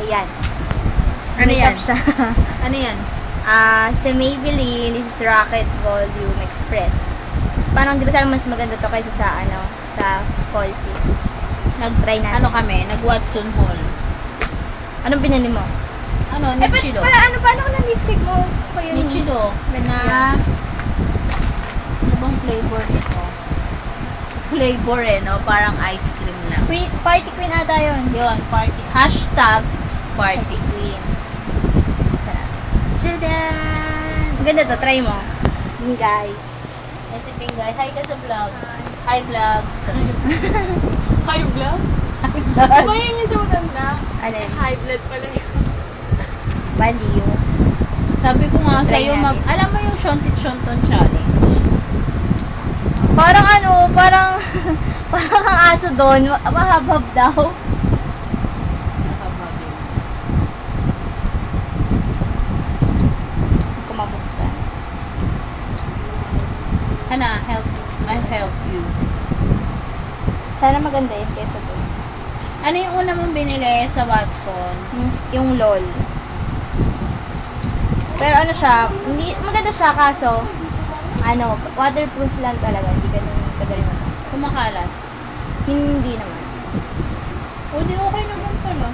yan. Ano yan? Makeup siya. Ano yan? Sa Maybelline, this is Rocket Volume Express. Mas parang, di ba sabi mas maganda to kaysa sa, sa Falsies. Nag-try natin. Ano kami? Nag-Watson Hall. Anong pinili mo? Ano? Nichido. Paano ko ng lipstick mo? Gusto ko yun. Nichido. Na, ano bang flavor nito? Flavor no? Parang ice cream lang. Party Queen ata yun. Yun, party. Hashtag Party Queen. Buksan natin. Shadan! Maganda to, try mo. Bingay. Ay, si Pingay. Hi ka sa vlog. Hi vlog. Sorry. High blood? Ano yun yung sa matanda? Ano yun? High blood pala yun. Baliw. Sabi ko nga Try sa'yo, natin. alam mo yung Shontit-Shonton challenge? Parang parang kang aso doon. Mahabhab daw. Nakababi. Kumabuksan. Hana, I'll help you. Sana maganda yun kesa doon. Ano yung una mong binili sa Watson? Yung LOL. Pero ano siya, hindi, maganda siya kaso, waterproof lang talaga. Hindi ganun kadali mo. Kumakalat. Hindi naman. O, di okay naman pala.